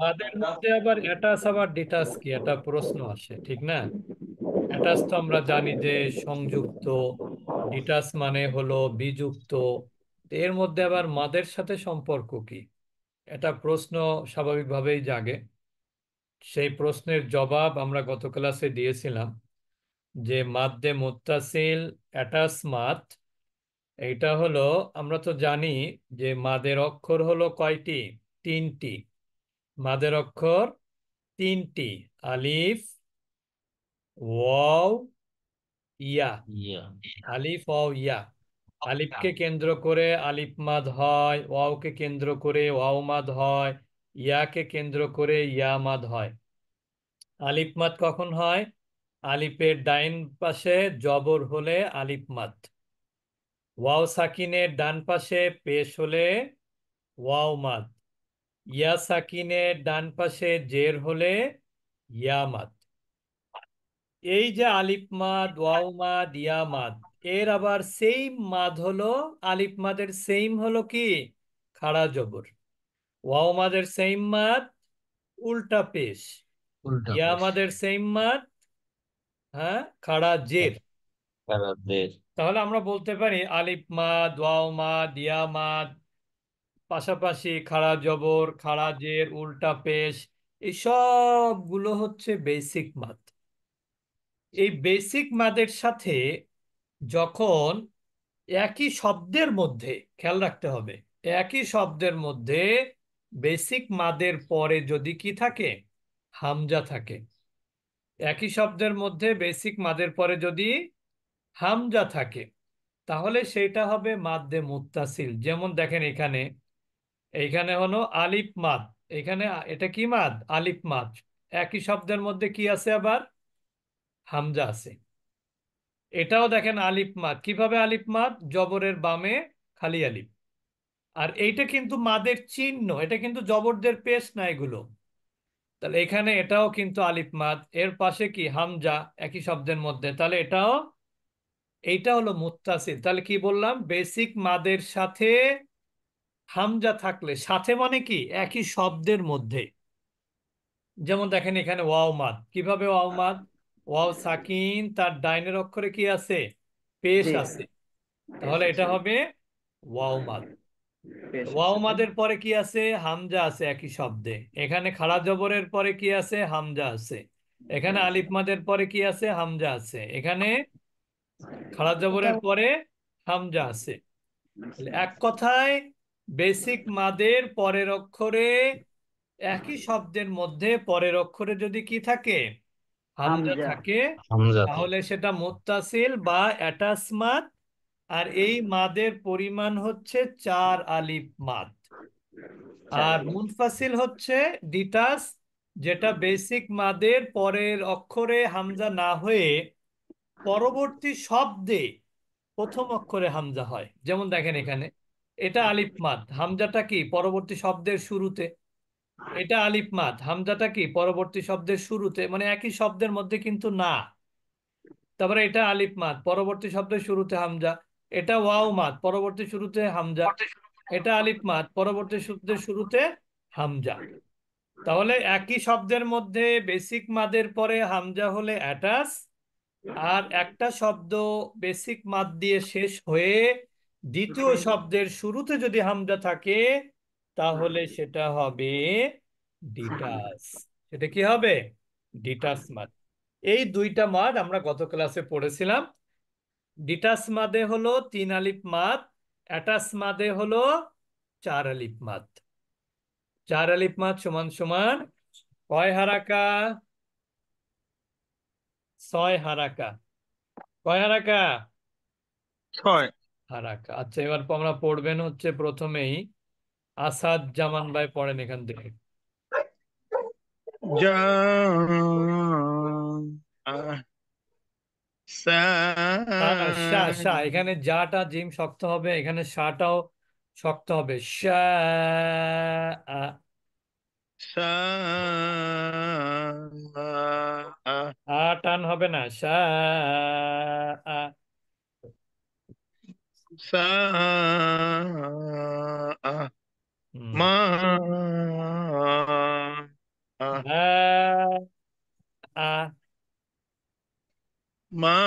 মাদের মধ্যে আবার অ্যাটাচ আবার ডিটাচ কি একটা প্রশ্ন আসে, ঠিক না? অ্যাটাচ তো আমরা জানি যে সংযুক্ত, ডিটাচ মানে হলো বিযুক্ত। তো এর মধ্যে আবার মাদের সাথে সম্পর্ক কি, এটা প্রশ্ন স্বাভাবিকভাবেই জাগে। সেই প্রশ্নের জবাব আমরা গত ক্লাসে দিয়েছিলাম যে মাদ্দে মুত্তাসিল অ্যাটাচ মাদ, এইটা হলো, আমরা তো জানি যে মাদের অক্ষর হলো কয়টি? তিনটি। মাদের অক্ষর তিনটি: আলিফ, ওয়াও, ইয়া। ইয়া। আলিফ, ওয়াও, ইয়া। আলিফকে কেন্দ্র করে আলিফ মাদ হয়, ওয়াওকে কেন্দ্র করে ওয়াও মাদ হয়, ইয়াকে কেন্দ্র করে ইয়া মাদ হয়। আলিফ মাদ কখন হয়? আলিফের ডাইন পাশে জবর হলে আলিফ মাদ, ওয়াও সাকিনের ডান পাশে পেশ হলে ওয়াও মাদ, ইয়া সাকিনের ডান পাশে জের হলে ইয়া মাদ। এই যে আলিফ মাদ, ওয়াও মাদ, ইয়া মাদ, এর আবার সেইম মাদ হলো, আলিফ মাদের সেইম হলো কি? খাড়া জবর। ওয়াও মাদের সেইম মাদ উল্টা পেশ। উল্টা ইয়া পেশ। মাদের সেইম মাদ, হ্যাঁ, খাড়া জের। তারাদের। তাহলে আমরা বলতে পারি আলিফ মাদ, ওয়াও মাদ, ইয়া মাদ, পাশাপাশি খাড়া জবর, খাড়া জের, উল্টা পেশ, এই সবগুলো হচ্ছে বেসিক মাদ। এই বেসিক মাদের সাথে যখন একই শব্দের মধ্যে, খেয়াল রাখতে হবে, একই শব্দের মধ্যে বেসিক মাদের পরে যদি কি থাকে? হামজা থাকে। একই শব্দের মধ্যে বেসিক মাদের পরে যদি হামজা থাকে, তাহলে সেটা হবে মাদ্দে মুত্তাসিল। যেমন দেখেন এখানে, এইখানে হলো আলিফ মাদ, এখানে এটা কি মাদ? আলিফ মাদ। একই শব্দের মধ্যে কি আছে আবার? হামজা আছে। এটাও দেখেন আলিফ মাদ। কিভাবে আলিফ মাদ? জবরের বামে খালি আলিফ। আর এইটা কিন্তু মাদের চিহ্ন, এটা কিন্তু জবরদের পেশ না এগুলো। তাহলে এখানে এটাও কিন্তু আলিফ মাদ, এর পাশে কি? হামজা, একই শব্দের মধ্যে, তাহলে এটাও, এইটা হলো মুত্তাসিল। তাহলে কি বললাম? বেসিক মাদের সাথে হামজা থাকলে, সাথে মানে কি? একই শব্দের মধ্যে। যেমন দেখেন এখানে ওয়াও মাদ। কিভাবে ওয়াও মাদ? ওয়াও সাকিন, তার ডাইনের অক্ষরে কি আছে? পেশ জি, আছে। বেশ তাহলে এটা আছে। হবে ওয়াও মাদ। বেশ ওয়াও আছে, তাই না? মাদের পরে কি আছে? হামজা আছে একই শব্দে। এখানে খাড়া জবরের পরে কি আছে? হামজা আছে। এখানে আলিফ মাদের পরে কি আছে? হামজা আছে। এখানে খাড়া জবরের এটাও পরে হামজা আছে। তাহলে আছে। এক কথায় বেসিক মাদের পরের অক্ষরে, একই শব্দের মধ্যে পরের অক্ষরে যদি কি থাকে? হামজা হামজা। থাকে, হামজা তাহলে থাকে। সেটা মুত্তাসিল বা অ্যাটাচ মাদ। আর এই মাদের পরিমাণ হচ্ছে 4 আলিফ মাদ। আর চার। মুনফাসিল হচ্ছে ডিটাচ, যেটা বেসিক মাদের পরের অক্ষরে হামজা না হয়ে পরবর্তী শব্দে প্রথম অক্ষরে হামজা হয়। যেমন দেখেন এখানে, এটা আলিফ মাদ, হামজাটা কি? পরবর্তী শব্দের শুরুতে। এটা আলিফ মাদ, হামজাটা কি? পরবর্তী শব্দের শুরুতে, মানে একই শব্দের মধ্যে কিন্তু না। তারপরে এটা আলিফ মাদ, পরবর্তী শব্দের শুরুতে হামজা। এটা ওয়াও মাদ, পরবর্তী শুরুতে হামজা। এটা আলিফ মাদ, পরবর্তী শব্দের শুরুতে হামজা। তাহলে একই শব্দের মধ্যে বেসিক মাদের পরে হামজা হলে অ্যাটাচ, আর একটা শব্দ বেসিক মাদ দিয়ে শেষ হয়ে দ্বিতীয় শব্দের শুরুতে যদি হামজা থাকে, তাহলে সেটা হবে ডিটাচ। সেটা কি হবে? ডিটাচ মাদ। এই দুইটা মাদ আমরা গত ক্লাসে পড়েছিলাম। ডিটাচ মাদে হলো 3 আলিফ মাদ, অ্যাটাচ মাদে হলো 4 আলিফ মাদ। 4 আলিফ মাদ সমান সমান কয় হারাকা? 6 হারাকা। কয় হারাকা? ছয়। হারাকা। আচ্ছা, এবার আমরা পড়বেন হচ্ছে প্রথমেই আসাদ জামান ভাই, পড়েন এখান থেকে। জা সা শাহ, শাহ, এখানে জাটা জিম শক্ত হবে, এখানে শাটাও শক্ত হবে। শাহ। সা টান হবে না। শাহ। সা হুম। মা মা আ মা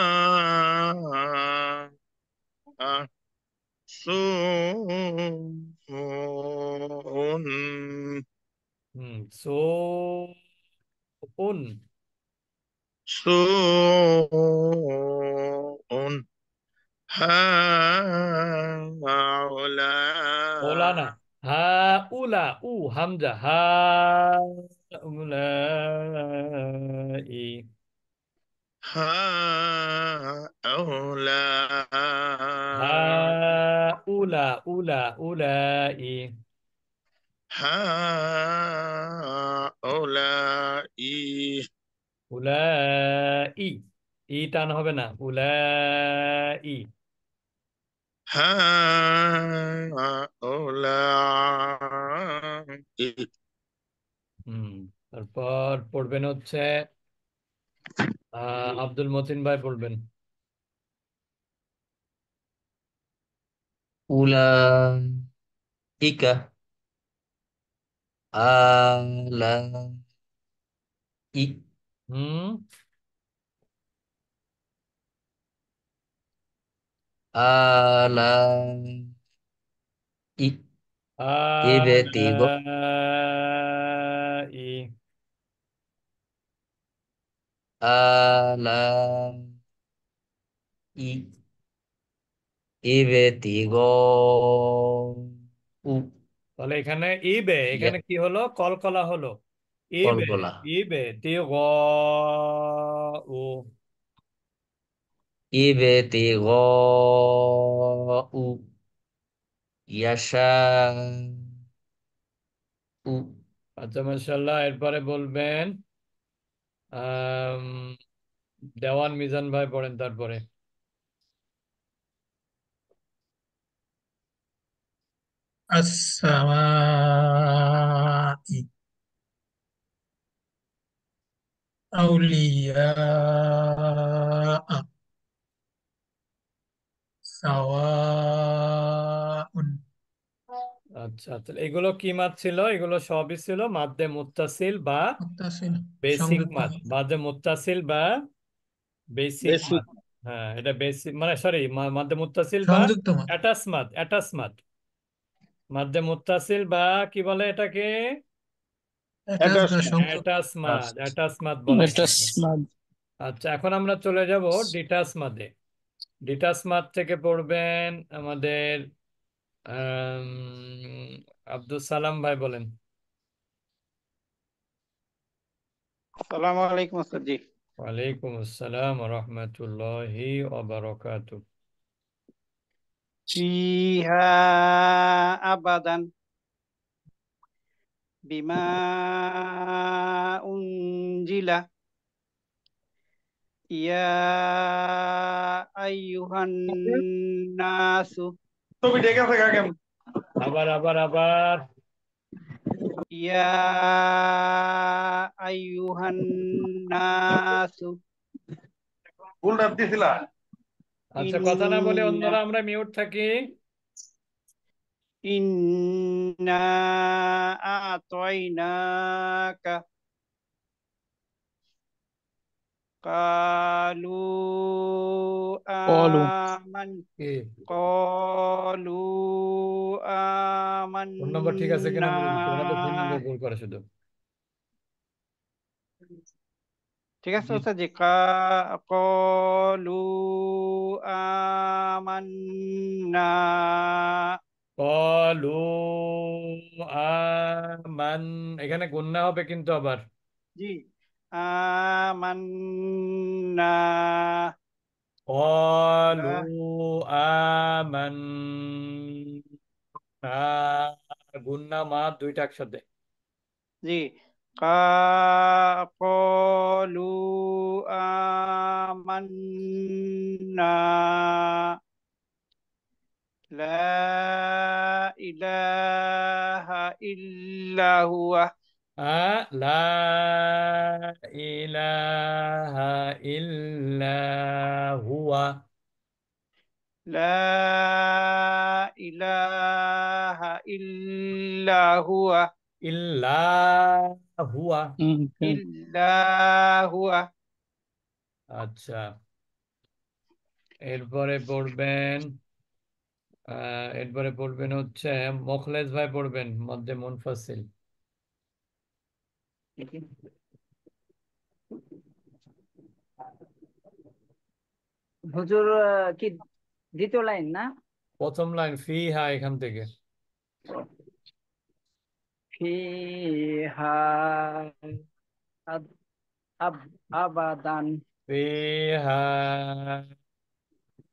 সুন সো উন সুন হাওলা ওলা না হা উলা উ হামজা হা উলা ই হা هؤلاء উলা উলা উলা ই هؤلاء উলা ই ই টান হবে না উলা ই هؤلاء হুম তারপর পড়বেন হচ্ছে আব্দুল মতিন ভাই পড়বেন أولئك آلاء হুম آلاء ابتغاء ই آلاء ابتغاء তাহলে এখানে ইবে এখানে কি হলো কলকলা হলো ইবে কলকলা ইবে তি গ উ ابتغاء يشاء আচ্ছা মাশাআল্লাহ এরপরে বলবেন আম, দেওয়ান মিজান ভাই পড়েন তারপরে السماء أولياء سواء আচ্ছা তাহলে এগুলো কি মাদ ছিল এগুলো সবই ছিল মাদ্দে মুত্তাসিল বা মুত্তাসিল বেসিক সংযুক্ত মাদ মাদ মাদ্দে মুত্তাসিল বা বেসিক বেসিক মাদ হ্যাঁ এটা বেসিক মানে সরি মাদ্দে মুত্তাসিল বা সংযুক্ত মাদ অ্যাটাচ মাদ মাদ্দে মুত্তাসিল বা কি বলে এটাকে অ্যাটাচ বা সংযুক্ত অ্যাটাচ মাদ বলে এটা এটাকে স্মার্ট। আচ্ছা এখন আমরা চলে যাব ডিটাচ মাদে ডিটাচ মাদ থেকে পড়বেন আমাদের আম, আব্দুল সালাম ভাই বলেন আসসালামু আলাইকুম ওস্তাদ জি। ওয়ালাইকুম আসসালাম রহমতুল্লাহি ওয়া ফিহা আবাদান বিমা উনজিলা ইয়া আইয়ুহান নাসু ছবি ঠিক আছে কাকেম আবার আবার আবার ইয়া আইয়ুহান নাসু ভুল ডাব দিছিলা আচ্ছা কথা না বলে ইন্না অন্যরা আমরা মিউট থাকি ইন্না আতাইনাকা কালু কলু আমান কি قالوا ফোন নাম্বার ঠিক আছে آمنا কিনা বলে দিচ্ছি ওরা তো ফোন নাম্বার ভুল করে শুধু ঠিক আছে জি ওস্তাদ জি قالوا آمنا কলু আমান এখানে গুন্না হবে কিন্তু আবার জি آمنا কলু লা- আমান গুন্না মাদ দুইটা একসাথে জি قالوا آمنا لا إله إلا هو লা ইলাহা ইল্লা হুয়া لا إله إلا هو ইল্লা হুয়া। ইল্লা হুয়া। আচ্ছা, এরপরে পড়বেন এরপরে পড়বেন হচ্ছে মোখলেস ভাই পড়বেন মধ্যে মুনফাসিল। হুজুর কি দ্বিতীয় লাইন না? প্রথম লাইন ফিহা, এখান থেকে। ফিহা আব- আবাদান। ফিহা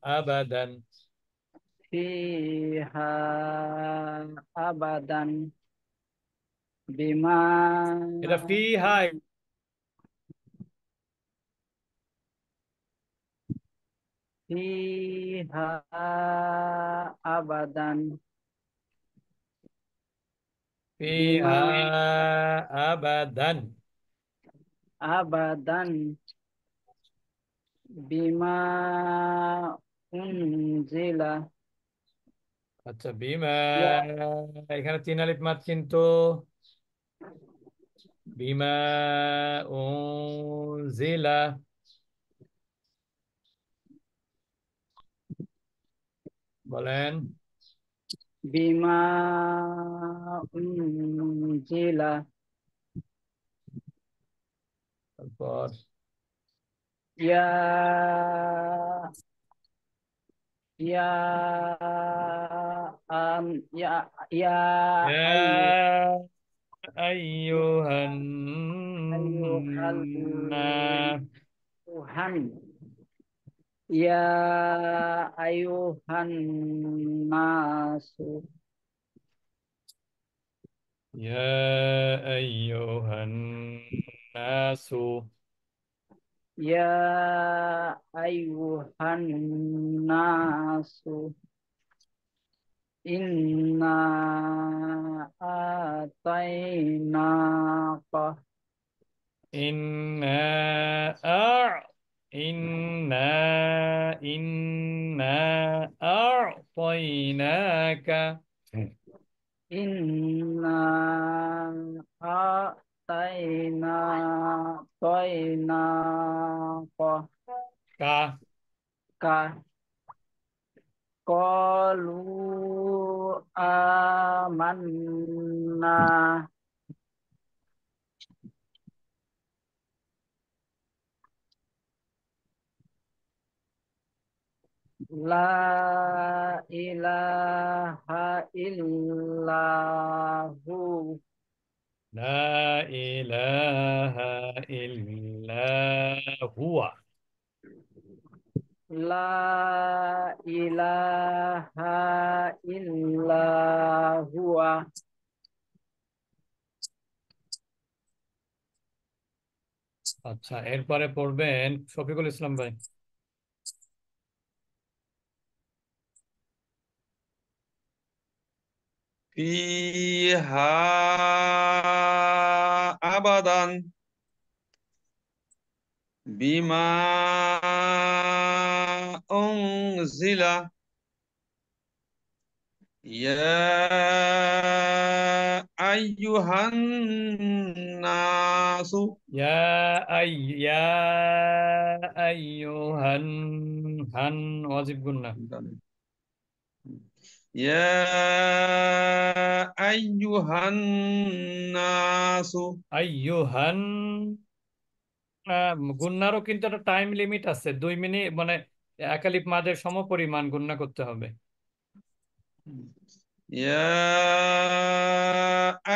আবাদান। ফিহা আবাদান বিমা এটা ফিহা, ফিহা আবাদান বিমা ফিহা আবাদান। আবাদান বিমা উনজিলা। আচ্ছা, বিমা, ইয়া এখানে তিন আলিফ মাদ কিন্তু। বিমা উনজিলা, বলেন। বিমা উনজিলা তারপর ইয়া ইয়া আম ইয়া ইয়া আইয়ু ইয়া আইয়ুহান আইয়ুহাল নাস। তুহান ইয়া আইয়ুহান নাসু يا أيها الناس. ইয়া আইয়ুহান নাসু ইন্না আতাইনাকা إنا إنا إنا أعطيناك. ইন্না আতাইনা তাইনাকা কা কা কলু আমান্না লা ইলাহা ইল্লাহু لا إله إلا هو. লা ইলাহা ইল্লাহুয়া আচ্ছা, এরপরে পড়বেন শফিকুল ইসলাম ভাই। فيها أبدا بما أنزل يا أيها الناس يا أيها هن واجب قلنا. يا أيها الناس আইয়ুহান, গুন্নারও কিন্তু একটা টাইম লিমিট আছে, 2 মিনিট, মানে একালিপ মাদের সমপরিমাণ গুন্না করতে হবে। يا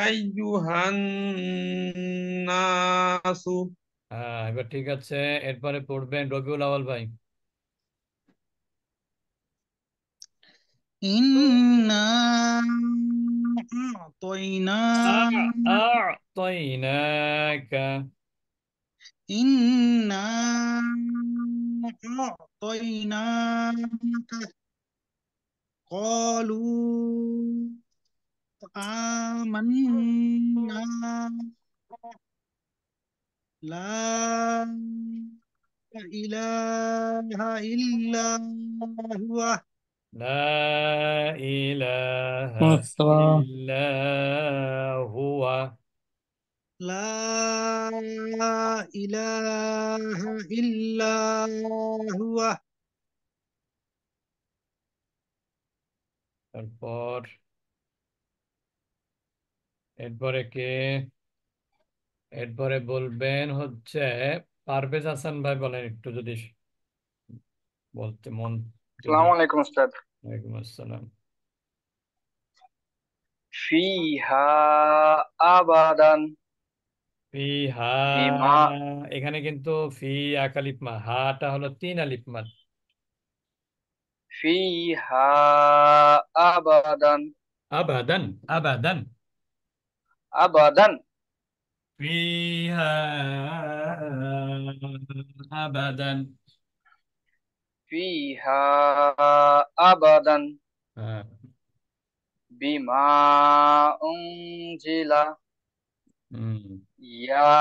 أيها الناس হ্যাঁ, এবার ঠিক আছে। এরপরে পড়বেন রবিউল আওয়াল ভাই। إنا أعطينا أعطيناك. إنا أعطيناك قالوا آمنا لا إله إلا هو لا إله السلام إلا هو. লা ইলাহা ইল্লা হুয়া। তারপর এরপরে কে? এরপরে বলবেন হচ্ছে পারভেজ হাসান ভাই, বলেন একটু যদি বলতে মন, যদি। আসসালামু আলাইকুম উস্তাদ। ওয়ালাইকুম আসসালাম। ফিহা আবাদান ফিহা, বিমা এখানে কিন্তু ফি এক আলিফ মা, হাটা হলো 3 আলিফ মাদ। ফিহা আবাদান আবাদান, আবাদান। আবাদান ফিহা আবাদান। ফিহা আবাদান হ্যাঁ। বিমা উনজিলা হুম। ইয়া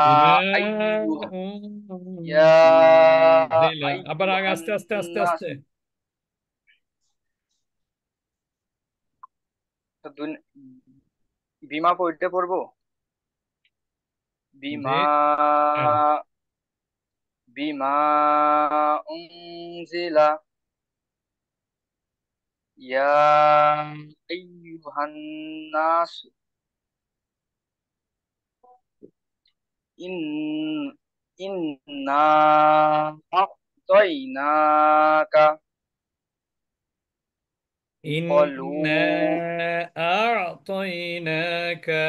বিমা আইয়ুহা ইয়া উনজিলা। আবার আগে আইয়ুহান আস্তে আস্তে আস্তে নাস। আস্তে। বিমা পড়তে পড়বো। জি। বিমা হ্যাঁ। বিমা উনজিলা ইয়া আইয়ুহান নাস ইন ইন্না আ'তাইনাকা কলু ইন্না আ'তাইনাকা।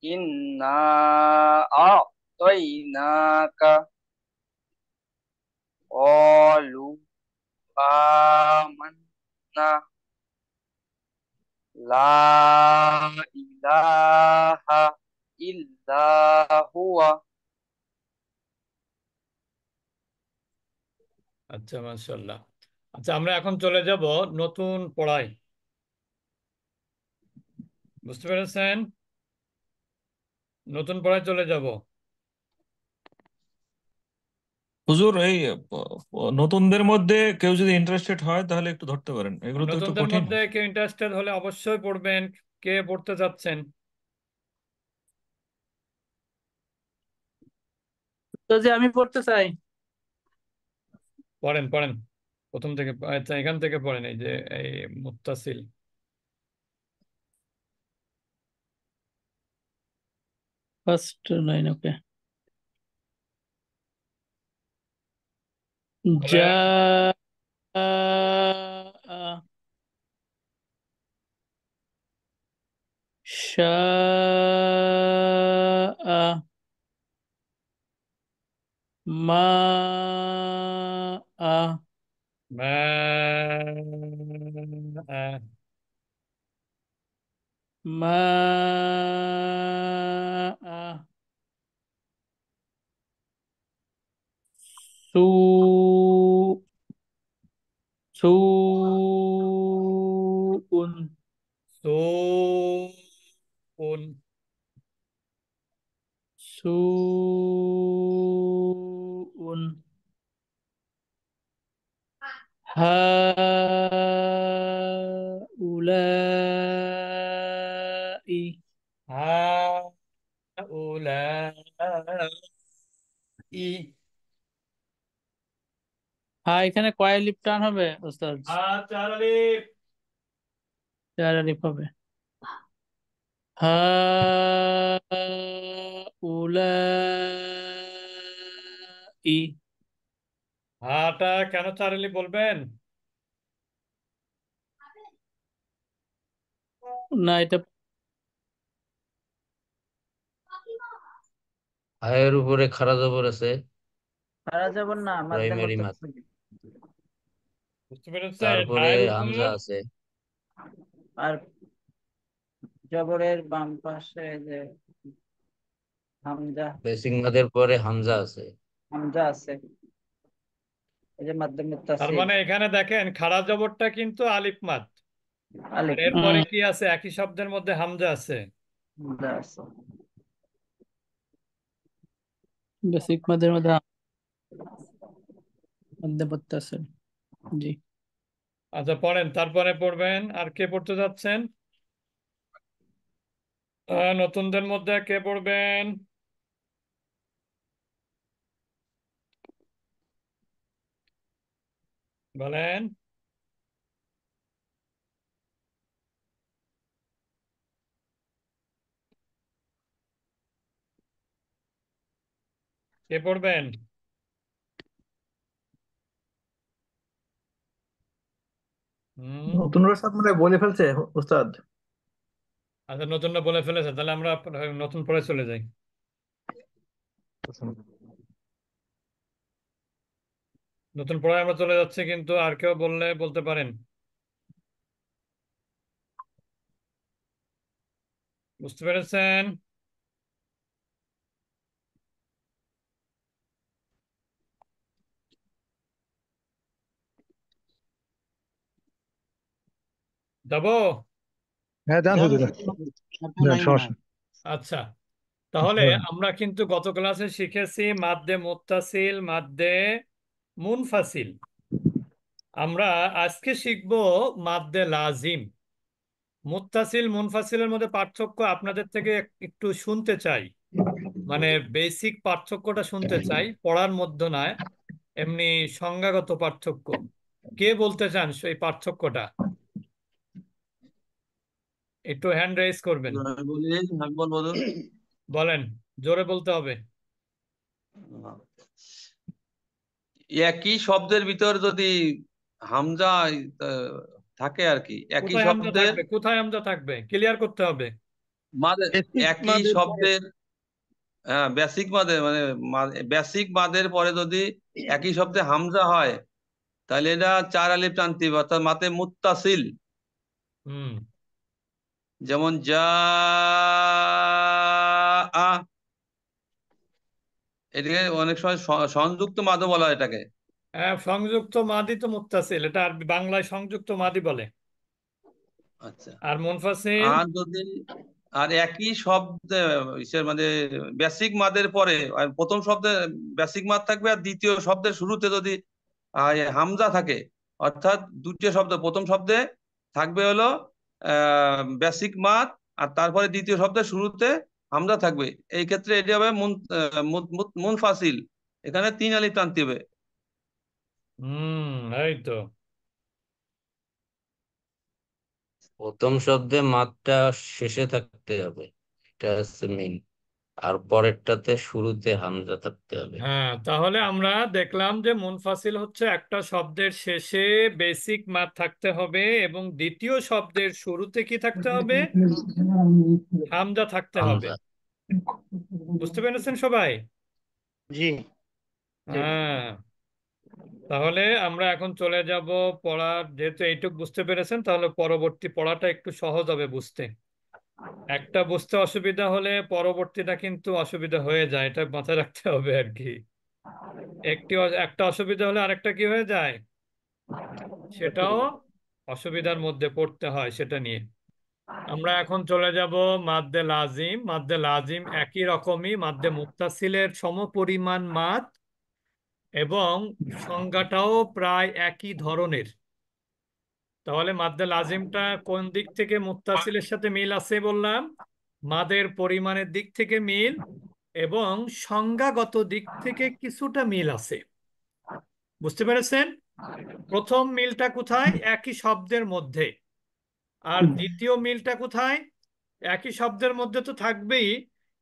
ইন্না আ'তাইনাকা কলু আমান্না লা ইলাহা ইল্লা হুয়া। আচ্ছা, মাশাআল্লাহ। আচ্ছা, আমরা এখন চলে যাব নতুন পড়ায়। বুঝতে পেরেছেন? নতুন পড়ায় চলে যাব। হুজুর, এই নতুনদের মধ্যে কেউ যদি ইন্টারেস্টেড হয় তাহলে একটু ধরতে পারেন, এগুলো তো একটু নতুনদের কঠিন। মধ্যে কেউ ইন্টারেস্টেড হলে অবশ্যই পড়বেন। কে পড়তে যাচ্ছেন? তো যে আমি পড়তে চাই। পড়েন, পড়েন। প্রথম থেকে, আচ্ছা এখান থেকে পড়েন, এই যে এই মুত্তাসিল। ফার্স্ট লাইন, ওকে। বলেন। যা শাআ মা মা মা সু সু উন সুন। সু উন হা উলাই। হাউলাই। হ্যাঁ, এখানে কয় লিপ টান হবে ওস্তাদ? 4 আলিফ। 4 আলিপ হবে। হা উলাই। হাটা কেন 4 আলিফ বলবেন? না, এটা হায়ের উপরে খাড়া জবর আছে, পারা যাব না, মাদ্দে প্রাইমারি মাদ। মুত্তাসিল। বুঝতে পেরেছেন? তারপরে হায়ের হামজা উপর আছে। আর জবরের বাম পাশে যে হামজা, বেসিক মাদের পরে হামজা আছে। হামজা আছে, এই যে মাদ্দে তার মুত্তাসিল। মানে এখানে দেখেন খাড়া জবরটা কিন্তু আলিফ মাদ। আর আলিফ এরপরে কি আছে? একই শব্দের মধ্যে হামজা আছে। হামজা আছে। বেসিক মাদের মধ্যে মাদ্দে মুত্তাসিল। জি। আচ্ছা পড়েন, তারপরে পড়বেন। আর কে পড়তে যাচ্ছেন? নতুনদের মধ্যে কে পড়বেন? বলেন। কে পড়বেন? নতুনরা সব মানে বলে ফেলছে উস্তাদ। আচ্ছা, নতুনরা বলে ফেলেছে, তাহলে আমরা নতুন পড়ে চলে যাই। নতুন পড়ায় আমরা চলে যাচ্ছি, কিন্তু আর কেউ বললে বলতে পারেন। বুঝতে পেরেছেন? যাবো? হ্যাঁ দেন হুজুর, দেন, সমস্যা নেই। আচ্ছা, তাহলে আমরা কিন্তু গত ক্লাসে শিখেছি মাদ্দে মুত্তাসিল, মাদ্দে মুনফাসিল। আমরা আজকে শিখব মাদ্দে লাজিম। মুত্তাসিল মুনফাসিলের মধ্যে পার্থক্য আপনাদের থেকে একটু শুনতে চাই, মানে বেসিক পার্থক্যটা শুনতে চাই, পড়ার মধ্যে নয়, এমনি সংজ্ঞাগত পার্থক্য। কে বলতে চান সেই পার্থক্যটা? একটু হ্যান্ড রেজ করবেন। আমি বলি, আমি বলবো তো। বলেন, জোরে বলতে হবে। একই শব্দের ভিতর যদি হামজা থাকে আর কি, একই কোথায় হামজা শব্দের থাকবে? কোথায় হামজা থাকবে? ক্লিয়ার করতে হবে। মাদের, বেসিক একই মাদের পরে শব্দের, হ্যাঁ বেসিক মাদের মানে বেসিক মাদের পরে যদি একই শব্দে হামজা হয়, তাহলে এটা চার আলিফ টানতে হবে, অর্থাৎ মাতে মুত্তাসিল। হুম। যেমন যা আ, এটাকে অনেক সময় সংযুক্ত মাদও বলা হয় এটাকে। সংযুক্ত মাদি তো মুত্তাসিল, এটা আরবি বাংলায় সংযুক্ত মাদি বলে। আচ্ছা, আর মুনফাসিল? আর যদি আর একই শব্দে মানে বেসিক মাদের পরে আর প্রথম শব্দে বেসিক মাদ থাকবে, আর দ্বিতীয় শব্দের শুরুতে যদি হামজা থাকে, অর্থাৎ দুটো শব্দ, প্রথম শব্দে থাকবে হলো বেসিক মাদ, আর তারপরে দ্বিতীয় শব্দের শুরুতে হামজা থাকবে, এই ক্ষেত্রে এটি হবে মুনফাসিল। এখানে তিন আলিফ টানতে হবে। এই তো। প্রথম শব্দে মাত্রা শেষে থাকতে হবে, এটা হচ্ছে মেইন। আর পরেরটাতে শুরুতে হামজা থাকতে হবে। হ্যাঁ, তাহলে আমরা দেখলাম যে মুনফাসিল হচ্ছে একটা শব্দের শেষে বেসিক মাদ থাকতে হবে, এবং দ্বিতীয় শব্দের শুরুতে কি থাকতে হবে? হামজা থাকতে হবে। হামজা। বুঝতে পেরেছেন সবাই? জি। হ্যাঁ, তাহলে আমরা এখন চলে যাব পড়ার, যেহেতু এইটুক বুঝতে পেরেছেন, তাহলে পরবর্তী পড়াটা একটু সহজ হবে বুঝতে। একটা বুঝতে অসুবিধা হলে পরবর্তীটা কিন্তু অসুবিধা হয়ে যায়, এটা মাথায় রাখতে হবে আর কি। একটা অসুবিধা হলে আরেকটা কি হয়ে যায়, সেটাও অসুবিধার মধ্যে পড়তে হয়, সেটা নিয়ে। আমরা এখন চলে যাব মাদ্দে লাজিম। মাদ্দে লাজিম একই রকমই, মাদ্দে মুত্তাসিলের সমপরিমাণ মাদ, এবং সংজ্ঞাটাও প্রায় একই ধরনের। তাহলে মাদ্দে লাজিমটা কোন দিক থেকে মুত্তাসিলের সাথে মিল আছে বললাম? মাদের পরিমাণের দিক থেকে মিল, এবং সংজ্ঞাগত দিক থেকে কিছুটা মিল আছে। বুঝতে পেরেছেন? প্রথম মিলটা কোথায়? একই শব্দের মধ্যে। আর দ্বিতীয় মিলটা কোথায়? একই শব্দের মধ্যে তো থাকবেই,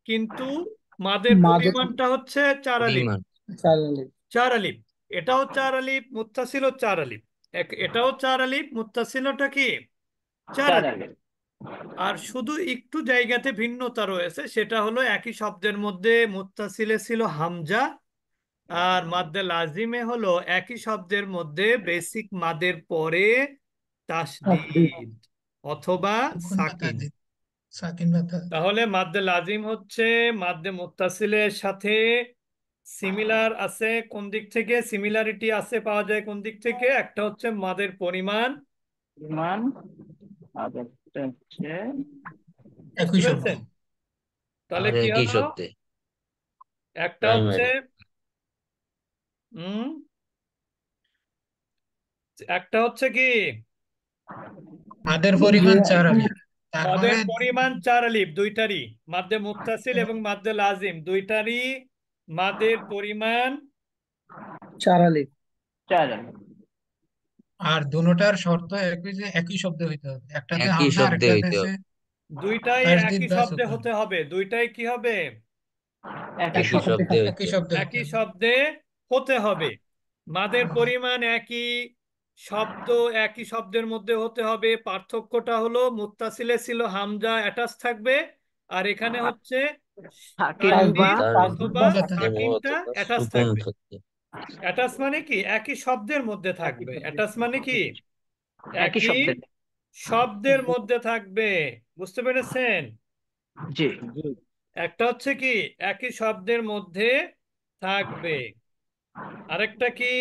কিন্তু মাদের পরিমাণটা হচ্ছে 4 আলিফ। পরিমাণ। 4 আলিফ। এটাও 4 আলিফ, মুত্তাসিলও 4 আলিফ। এটাও 4 আলিফ, মুত্তাসিলটা কি 4 আলিফ। আর শুধু একটু জায়গাতে ভিন্নতা রয়েছে, সেটা হলো একই শব্দের মধ্যে মুত্তাসিলে ছিল হামজা, আর মাদ্দে লাজিমে হলো একই শব্দের মধ্যে বেসিক মাদের পরে তাসদীদ অথবা সাকিন। তাহলে মাদ্দে লাজিম হচ্ছে মাদ্দে মুত্তাসিলের সাথে সিমিলার আছে কোন দিক থেকে? সিমিলারিটি আছে পাওয়া যায় কোন দিক থেকে? একটা হচ্ছে মাদের পরিমাণ, বুঝতে পেরেছেন? তাহলে আর কি একই হলো? শব্দে একটা হচ্ছে প্রাইমারি। হুম একটা হচ্ছে কি মাদের পরিমাণ 4 আলিফ। মাদের পরিমাণ 4 আলিফ দুইটারই, মাদ্দে মুত্তাসিল এবং মাদ্দে লাজিম দুইটারই মাদের পরিমাণ 4 আলিফ। 4 আলিফ। আর দুটোটার শর্ত একই, যে একই শব্দে হইতে হবে, একটাতে একই হামজা আর শব্দে একটাতে হইতে হচ্ছে হবে। দুইটাই তাসদিদ একই বা শব্দে সুকুন। হতে হবে, দুইটাই কি হবে? একই একই শব্দ। শব্দে হইতে একই হবে। শব্দে হইতে একই হবে। শব্দে হতে হবে। মাদের পরিমাণ একই, শব্দ একই শব্দের মধ্যে হতে হবে। পার্থক্যটা হলো মুত্তাসিলে ছিল হামজা অ্যাটাচ থাকবে, আর এখানে হচ্ছে সাকিন তাসদিদ বা তাসদিদ তাসদিদ অথবা বা তাসদিদ সুকুন। সাকিনটা অথবা অ্যাটাচ সুকুন থাকবে। থাকবে। অ্যাটাচ মানে কি? একই শব্দের মধ্যে থাকবে। অ্যাটাচ মানে কি? একই একই শব্দের। শব্দের মধ্যে থাকবে। বুঝতে পেরেছেন? জি। একটা হচ্ছে কি একই শব্দের মধ্যে থাকবে, আরেকটা কি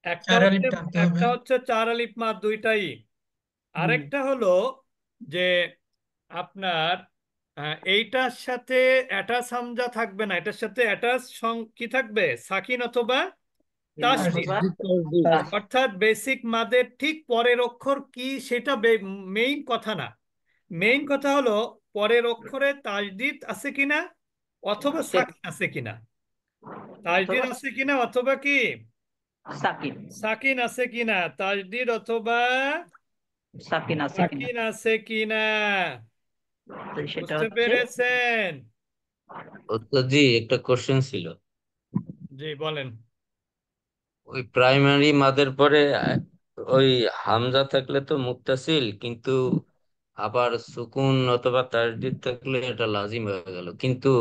একটা 4 আলিফ হচ্ছে টানতে হবে। 4 আলিফ মাদ দুইটাই। আরেকটা হলো যে আপনার এইটার সাথে অ্যাটাচ হামজা থাকবে না, এটার সাথে অ্যাটাচ কি থাকবে? সাকিন অথবা তাসদিদ। অথবা তাসদিদ। অর্থাৎ বেসিক মাদের ঠিক পরের অক্ষর কি সেটা মেইন কথা না। মেইন কথা হলো পরের অক্ষরে তাসদিদ আছে কিনা অথবা সাকিন আছে কিনা। তাসদিদ আছে কিনা অথবা কি সাকিন। সাকিন আছে কিনা। তাসদিদ অথবা সাকিন আছে কিনা, সাকিন আছে কিনা। তো সেটা বুঝতে হচ্ছে পেরেছেন? জি, একটা কোশ্চেন ছিল। জি বলেন। ওই প্রাইমারি মাদের পরে ওই হামজা থাকলে তো মুত্তাসিল, কিন্তু আবার সুকুন অথবা তাসদিদ থাকলে এটা লাজিম হয়ে গেল। কিন্তু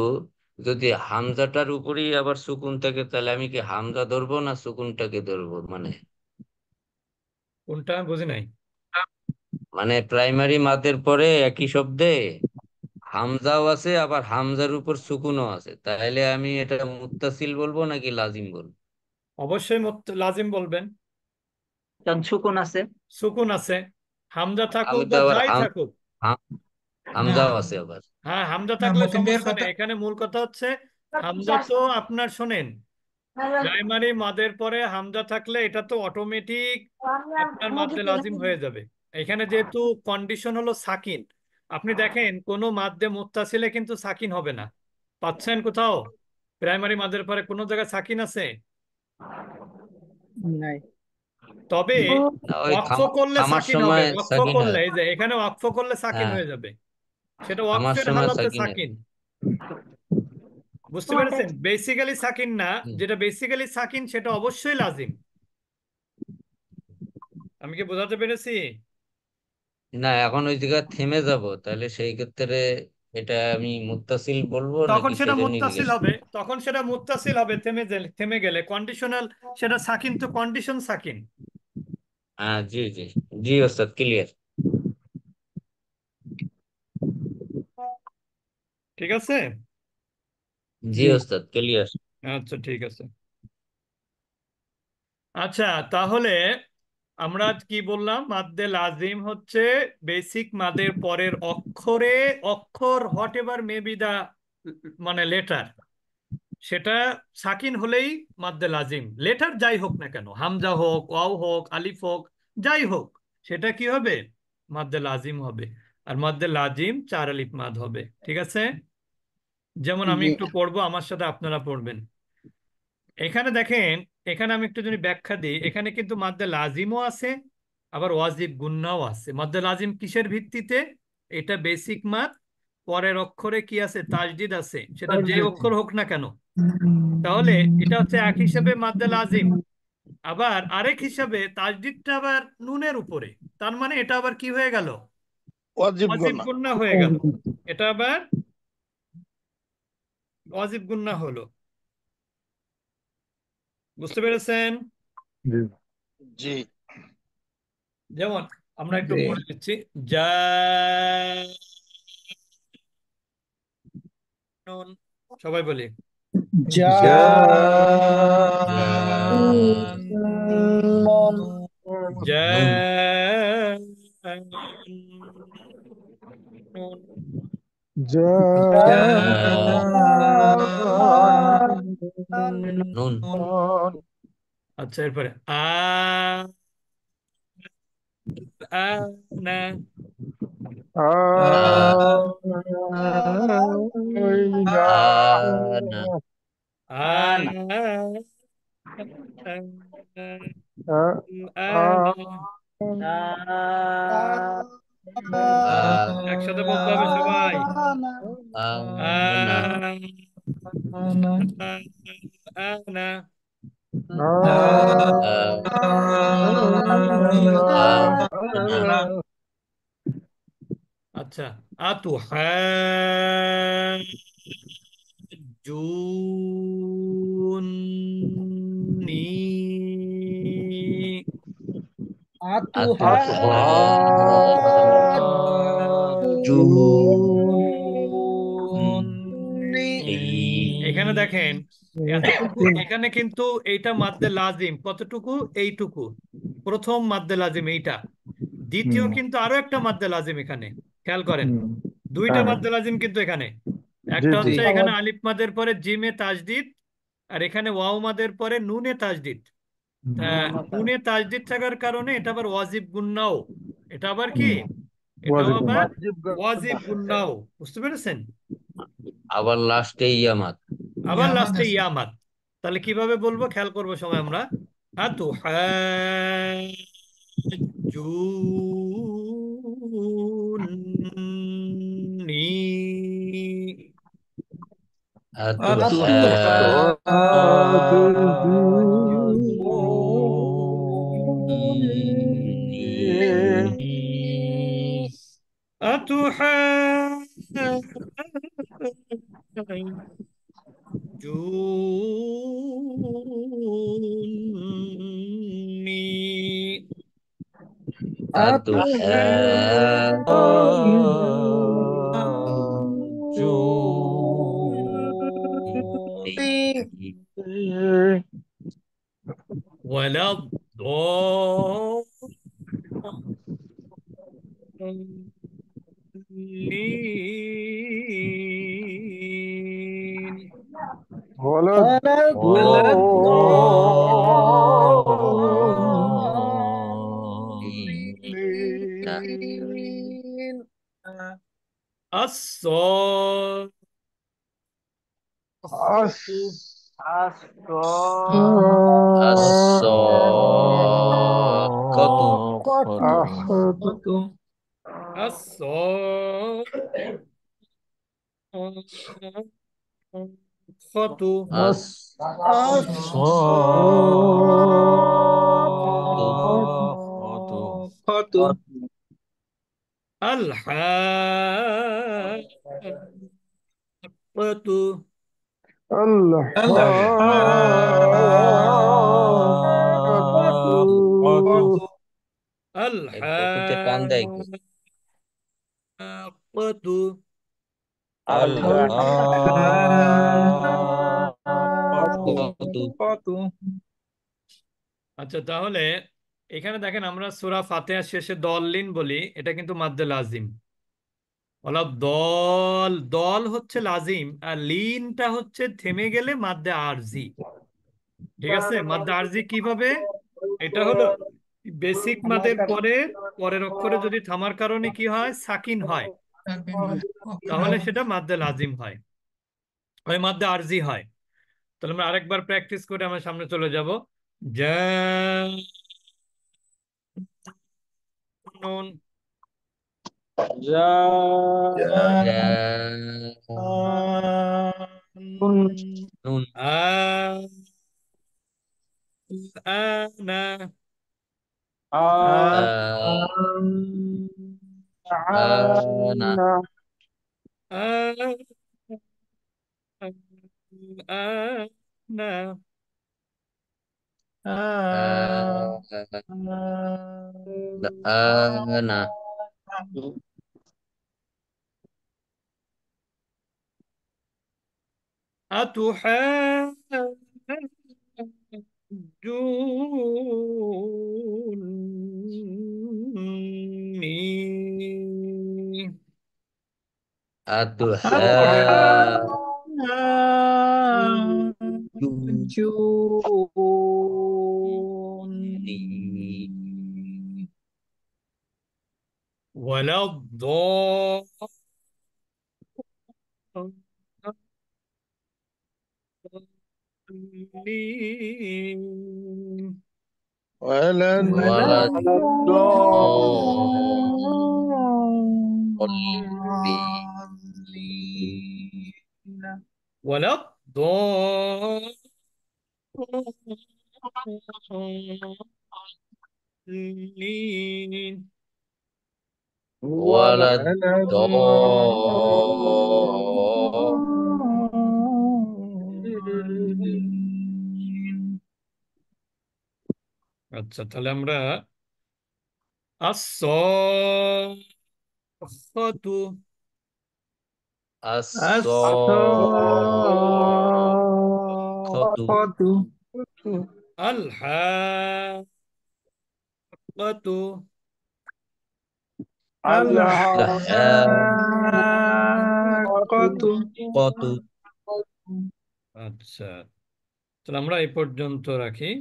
যদি হামজাটার উপরেই আবার সুকুন থাকে, তাহলে আমি কি হামজা ধরবো না সুকুনটাকে ধরবো? মানে কোনটা বুঝি নাই। মানে প্রাইমারি মাদের পরে একই শব্দে হামজাও আছে, আবার হামজার উপর সুকুনও আছে, তাহলে আমি এটা মুত্তাসিল বলবো নাকি লাজিম বলবো? অবশ্যই লাজিম বলবেন। কারণ সুকুন আছে। সুকুন আছে, হামজা থাকুক আমি তো বা আবার যাই থাকুক। না হামজাও আছে আবার। হ্যাঁ হামজা না, থাকলে মতিন ভাইয়ের সমস্যা কথা। নেই। এখানে মূল কথা হচ্ছে হামজা তো আপনার শোনেন, প্রাইমারি মাদের পরে হামজা থাকলে এটা তো অটোমেটিক আপনার মাদ্দে লাজিম হয়ে যাবে। এখানে যেহেতু কন্ডিশন হলো সাকিন, আপনি দেখেন কোনো মাদ্দে মুত্তাসিলে কিন্তু সাকিন হবে না। পাচ্ছেন কোথাও? প্রাইমারি মাদের পরে কোনো জায়গায় সাকিন আছে? নাই। তবে না, ওই ওয়াকফ করলে থামার সাকিন হবে। সময় ওয়াকফ সাকিন করলে হয়। এই যে এখানে ওয়াকফ করলে সাকিন হ্যাঁ, হয়ে যাবে, সেটা থামার ওয়াকফের সময় হালাতে সাকিন হয়। সাকিন। বুঝতে পেরেছেন? বেসিক্যালি সাকিন না, হুম। যেটা বেসিক্যালি সাকিন সেটা অবশ্যই লাজিম। আমি কি বোঝাতে পেরেছি? না, এখন ওই জায়গায় থেমে যাব, তাহলে সেই ক্ষেত্রে এটা আমি মুত্তাসিল বলবো তখন নাকি, সেটা সেজন্য মুত্তাসিল জিজ্ঞেস হবে, করি। তখন সেটা মুত্তাসিল হবে। থেমে গেলে কন্ডিশনাল, সেটা সাকিন তো কন্ডিশন সাকিন। হ্যাঁ, জি জি। জি ওস্তাদ, ক্লিয়ার। ঠিক আছে। জি ওস্তাদ, ক্লিয়ার। আচ্ছা ঠিক আছে। আচ্ছা তাহলে আমরা কি বললাম? মাদ্দে লাজিম হচ্ছে বেসিক মাদের পরের অক্ষরে, অক্ষর হোয়াট এভার মে বি দা মানে লেটার, সেটা সাকিন হলেই মাদ্দে লাজিম। লেটার যাই হোক না কেন, হামজা হোক, ওয়াও হোক, আলিফ হোক, যাই হোক, সেটা কি হবে? মাদ্দে লাজিম হবে। আর মাদ্দে লাজিম 4 আলিফ মাদ হবে। ঠিক আছে? যেমন আমি একটু পড়বো, আমার সাথে আপনারা পড়বেন। এখানে দেখেন, এখানে আমি একটু যদি ব্যাখ্যা দিই, এখানে কিন্তু মাদ্দে লাজিমও আছে, আবার ওয়াজিব গুন্নাও আছে। মাদ্দে লাজিম কিসের ভিত্তিতে? এটা বেসিক মাদ, পরের অক্ষরে কি আছে? তাজদিদ আছে, সেটা যে অক্ষর হোক না কেন। তাহলে এটা হচ্ছে এক হিসেবে মাদ্দে লাজিম। আবার আরেক হিসাবে তাজদিদটা আবার নুনের উপরে, তার মানে এটা আবার কি হয়ে গেল? ওয়াজিব ওয়াজিব গন্না। গুন্না হয়ে গেল। এটা আবার ওয়াজিব গুন্না হলো। বুঝতে পেরেছেন? জি। যেমন আমরা একটু জি। পড়ে দিচ্ছি। যা সবাই বলি জান্নাতুন। নুন। নুন। আচ্ছা এরপরে আনা আইনা আনা আনা আনা একসাথে বলতে হবে সবাই। আনা আনা আনা আচ্ছা, আতুহাজ্জুনি এখানে দেখেন এতটুকু, এখানে কিন্তু এইটা মাদ্দে লাজিম কতটুকু, এইটুকু প্রথম মাদ্দে লাজিম এইটা, দ্বিতীয় কিন্তু আরো একটা মাদ্দে লাজিম এখানে, খেয়াল করেন দুইটা মাদ্দে লাজিম কিন্তু এখানে, জি একটা জি হচ্ছে এখানে আলিফ মাদের পরে জিমে তাজদিদ, আর এখানে ওয়াও মাদের পরে নুনে তাজদিদ। নুনে তাজদিদ থাকার কারণে এটা আবার ওয়াজিব গুন্নাও, এটা আবার কি, এটাও ওয়াজিব আবার ওয়াজিব গুন্নাও, বুঝতে পেরেছেন? আবার লাস্টে ইয়ামাত। আবার ইয়ামাদ লাস্টে আছে। ইয়ামাত। তাহলে কিভাবে বলবো খেয়াল করবো সময় আমরা, আতুহাজ্জুনি أتحاجوني ولا الضالين ولد الصاد الصاد الحاقة বকুতে টান দেয় কি? الحاقة আচ্ছা, তাহলে এখানে দেখেন আমরা সূরা ফাতিহার শেষে দলিন বলি, এটা কিন্তু মাদ্দে লাজিম। ওলা দল, দল হচ্ছে লাজিম, আর লিনটা হচ্ছে থেমে গেলে মাদ্দে আরজি। ঠিক আছে, মাদ্দে আরজি কিভাবে, এটা হলো বেসিক মাদের পরে পরের অক্ষরে যদি থামার কারণে কি হয়, সাকিন হয়, তাহলে সেটা মাদ্দে লাজিম হয়, ওই মাদ্দে আরজি হয়। তাহলে আমরা আরেকবার প্র্যাকটিস করে আমরা সামনে চলে যাব। জানুন নুন আনা আনা আনা আনা أتحاجوني atuhajuni ولا الضالين ولا ولا الضالين الضالين ولا الضالين ولا ولا الضالين আচ্ছা, তাহলে আমরা الصاخة الصاخة الصاخة الحاقة الحاقة الحاقة আচ্ছা, তাহলে আমরা এই পর্যন্ত রাখি।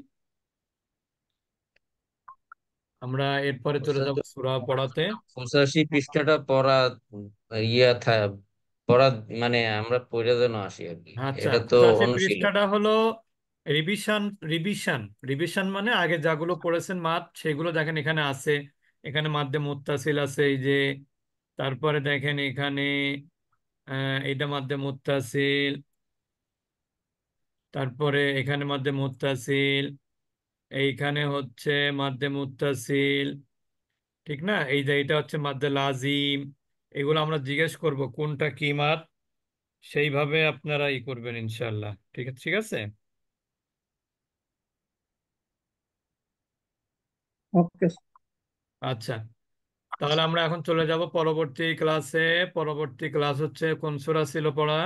আমরা এরপরে চলে যাব সূরা পড়াতে। 85 পৃষ্ঠাটা পড়া ইয়া পড়া মানে আমরা পড়ে যেন আসি আর কি, আচ্ছা, এটা তো 85 অনুশীলন। পৃষ্ঠাটা হলো রিভিশন। রিভিশন রিভিশন মানে আগে যাগুলো পড়েছেন মাদ, সেগুলো দেখেন এখানে আছে। এখানে মাদ্দে মুত্তাসিল আছে এই যে, তারপরে দেখেন এখানে এইটা মাদ্দে মুত্তাসিল, তারপরে এখানে মাদ্দে মুত্তাসিল, এইখানে হচ্ছে মাদ্দে মুত্তাসিল, ঠিক না? এই যে এটা হচ্ছে মাদ্দে লাজিম। এগুলো আমরা জিজ্ঞেস করব কোনটা কি মাদ, সেইভাবে আপনারা ই করবেন ইনশাল্লাহ। ঠিক আছে, ঠিক আছে। ওকে। আচ্ছা, তাহলে আমরা এখন চলে যাব পরবর্তী ক্লাসে। পরবর্তী ক্লাস হচ্ছে কোন সূরা ছিল পড়া?